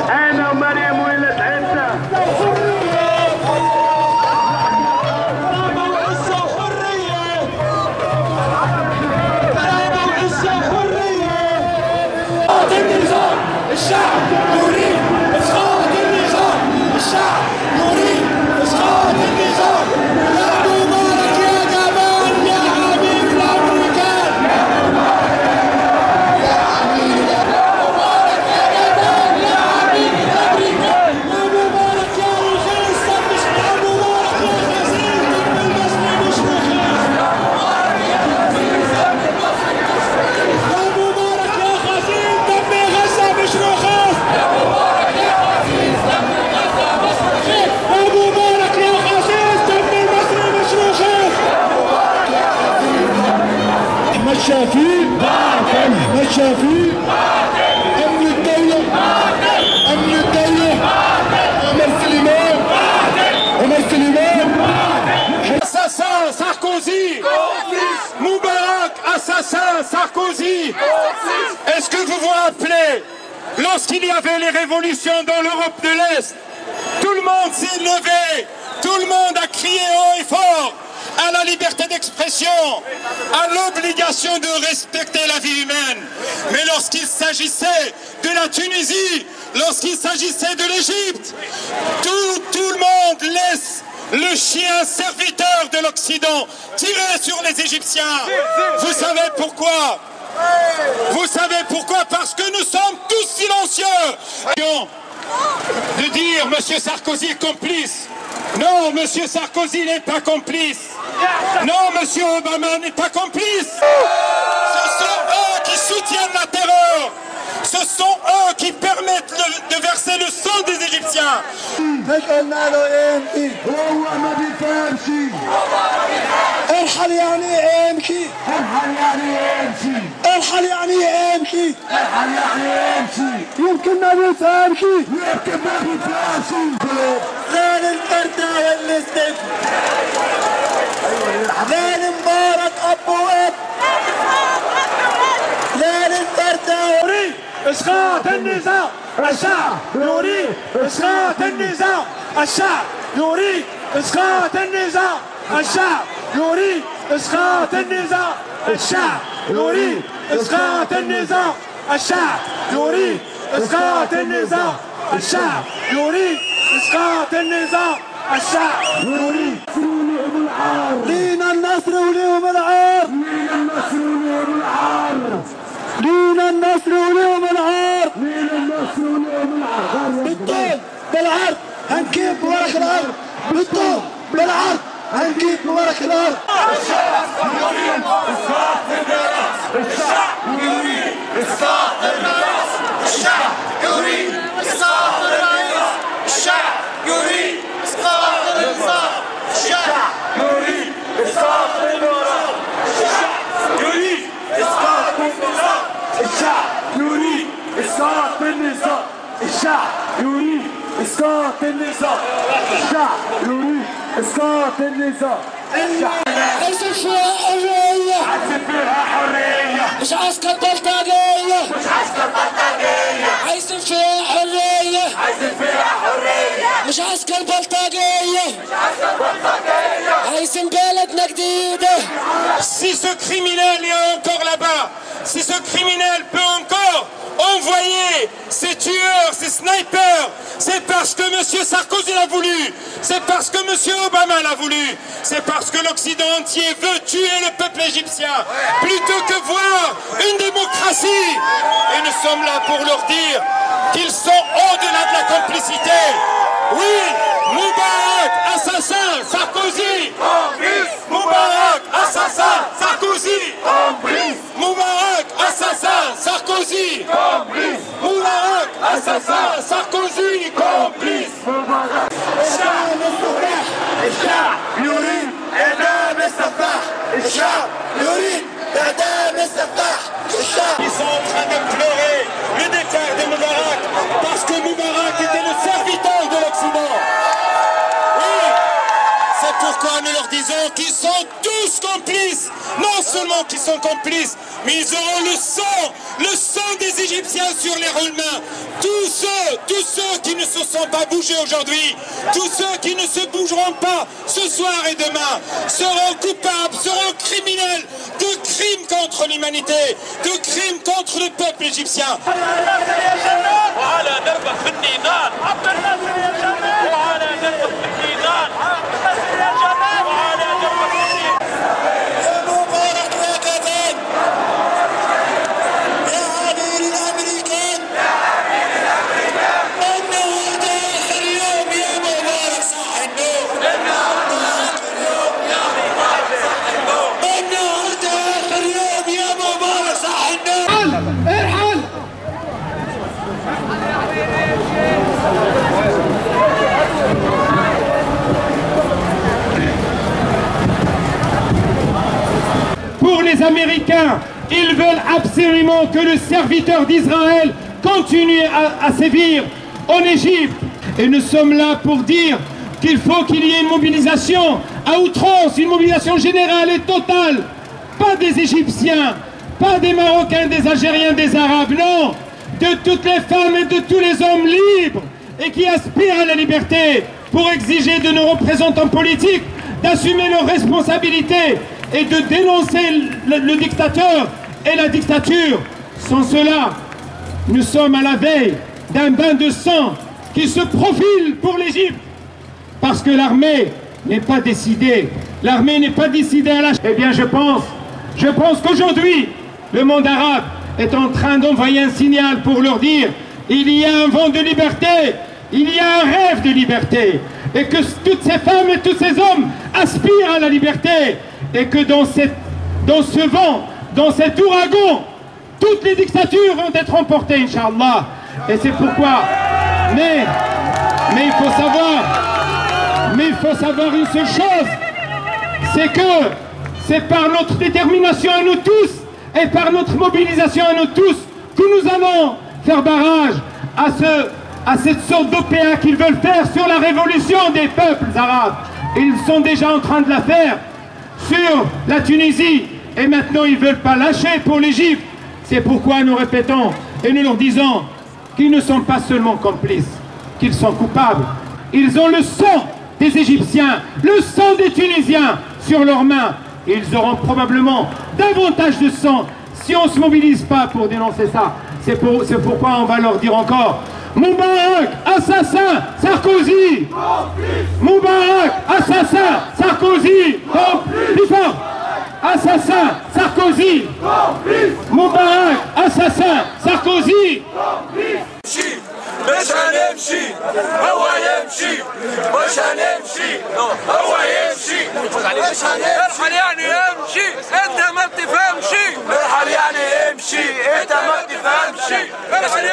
انا ومريم ولاد حته. الشعب يريد اسقاط النظام، الشعب يريد اسقاط النظام. يا مبارك يا جمال يا حبيب الامريكان، يا حبيب مبارك يا جمال يا حبيب الامريكان، يا مبارك يا رخيص مش يا مبارك يا خزين دم المصري مش رخيص، يا مبارك يا خزين دم المصري مش رخيص، يا مبارك يا خزين دم غزة مش رخيص، يا مبارك يا خزين دم غزة مش رخيص، يا مبارك يا خزين دم المصري مش رخيص، يا مبارك يا خزين. احمد شفيق باطل، احمد شفيق باطل، امن الدولة باطل، امن الدولة باطل، عمر سليمان باطل، عمر سليمان باطل. Assassin Sarkozy, Moubarak, assassin Sarkozy. Est-ce que vous vous rappelez, lorsqu'il y avait les révolutions dans l'Europe de l'Est, tout le monde s'est levé, tout le monde a crié haut et fort à la liberté d'expression, à l'obligation de respecter la vie humaine. Mais lorsqu'il s'agissait de la Tunisie, lorsqu'il s'agissait de l'Égypte, tout le monde laisse le chien serviteur de l'Occident tirer sur les Égyptiens. Vous savez pourquoi? Vous savez pourquoi? Parce que nous sommes tous silencieux. De dire Monsieur Sarkozy est complice. Non, Monsieur Sarkozy n'est pas complice. Non, Monsieur Obama n'est pas complice. Ce sont eux qui soutiennent la terreur. Ce sont eux qui permettent de verser le sang des Égyptiens. ارحل يعني امشي، ارحل يعني امشي، ارحل يعني امشي، ارحل يعني امشي، يمكن ما بيفهمشي، يمكن ما بيفهمشي. غير الفردة والاستف، غير مبارك اب واب، غير الفردة يريد اسقاط النظام، الشعب يريد اسقاط النظام، الشعب يريد اسقاط النظام، الشعب يريد اسقاط النظام، الشعب يريد اسقاط النظام، الشعب يريد اسقاط النظام، الشعب يريد اسقاط النظام، الشعب يريد. لينا النصر وليهم العار، لينا النصر وليهم العار، لينا النصر وليهم العار، لينا النصر وليهم العار. بالطول بالعرض هنكيب ورق الارض، بالطول بالعرض هنجيب مبارك الارض. الشعب يريد اسقاط النظام، الشعب يريد اسقاط النظام، الشعب يريد اسقاط النظام، الشعب يريد اسقاط النظام، الشعب يريد اسقاط النظام، الشعب يريد اسقاط النظام، الشعب يريد اسقاط النظام، الشعب يريد اسقاط النظام، الشعب يريد اسقاط النظام. عايزين فيها حرية، عايزين فيها حرية، مش عسكر بلطجية، مش عسكر بلطجية، عايزين فيها حرية، عايزين فيها حرية، مش عسكر بلطجية، مش عسكر بلطجية، عايزين بلدنا جديدة. Si ce criminel est encore là-bas, si ce criminel peut encore envoyer ces tueurs, ces snipers, c'est parce que M. Sarkozy l'a voulu, c'est parce que M. Obama l'a voulu, c'est parce que l'Occident entier veut tuer le peuple égyptien plutôt que voir une démocratie. Et nous sommes là pour leur dire qu'ils sont au-delà de la complicité. Oui, Moubarak, assassin, Sarkozy, Moubarak, assassin, Sarkozy, Moubarak, assassin, Sarkozy, Moubarak, assassin, Sarkozy, complice. الشعب يريد إعدام السفاح، الشعب يريد إعدام السفاح، الشعب. Ils sont en train de pleurer le départ de Moubarak parce que Moubarak était le serviteur de l'Occident. Oui, c'est pourquoi nous leur disons qu'ils sont tous complices, non seulement qu'ils sont complices, mais ils auront le sang des Égyptiens sur les roulements. Tous ceux qui ne se sont pas bougés aujourd'hui, tous ceux qui ne se bougeront pas ce soir et demain, seront coupables, seront criminels de crimes contre l'humanité, de crimes contre le peuple égyptien. Pour les Américains, ils veulent absolument que le serviteur d'Israël continue à sévir en Égypte. Et nous sommes là pour dire qu'il faut qu'il y ait une mobilisation à outrance, une mobilisation générale et totale. Pas des Égyptiens, pas des Marocains, des Algériens, des Arabes, non, de toutes les femmes et de tous les hommes libres et qui aspirent à la liberté pour exiger de nos représentants politiques d'assumer leurs responsabilités et de dénoncer le dictateur et la dictature. Sans cela, nous sommes à la veille d'un bain de sang qui se profile pour l'Égypte. Parce que l'armée n'est pas décidée. L'armée n'est pas décidée à lâcher. Eh bien, je pense qu'aujourd'hui, le monde arabe est en train d'envoyer un signal pour leur dire il y a un vent de liberté, il y a un rêve de liberté, et que toutes ces femmes et tous ces hommes aspirent à la liberté, et que dans ce vent, dans cet ouragan, toutes les dictatures vont être emportées, Inch'Allah. Et c'est pourquoi, mais il faut savoir une seule chose, c'est que c'est par notre détermination à nous tous et par notre mobilisation à nous tous que nous allons faire barrage à cette sorte d'OPA qu'ils veulent faire sur la révolution des peuples arabes. Ils sont déjà en train de la faire sur la Tunisie et maintenant ils ne veulent pas lâcher pour l'Égypte. C'est pourquoi nous répétons et nous leur disons qu'ils ne sont pas seulement complices, qu'ils sont coupables. Ils ont le sang des Égyptiens, le sang des Tunisiens sur leurs mains. Ils auront probablement davantage de sang si on ne se mobilise pas pour dénoncer ça. C'est pourquoi on va leur dire encore Moubarak, assassin, Sarkozy. Moubarak, assassin, Sarkozy. Plus fort. Assassin, Sarkozy. Moubarak, assassin, Sarkozy. مش هنمشي هو يمشي مش هنمشي هو يمشي مش هنمشي ارحل يعني يمشي انت ما بتفهمش ارحل يعني يمشي انت ما بتفهمش ارحل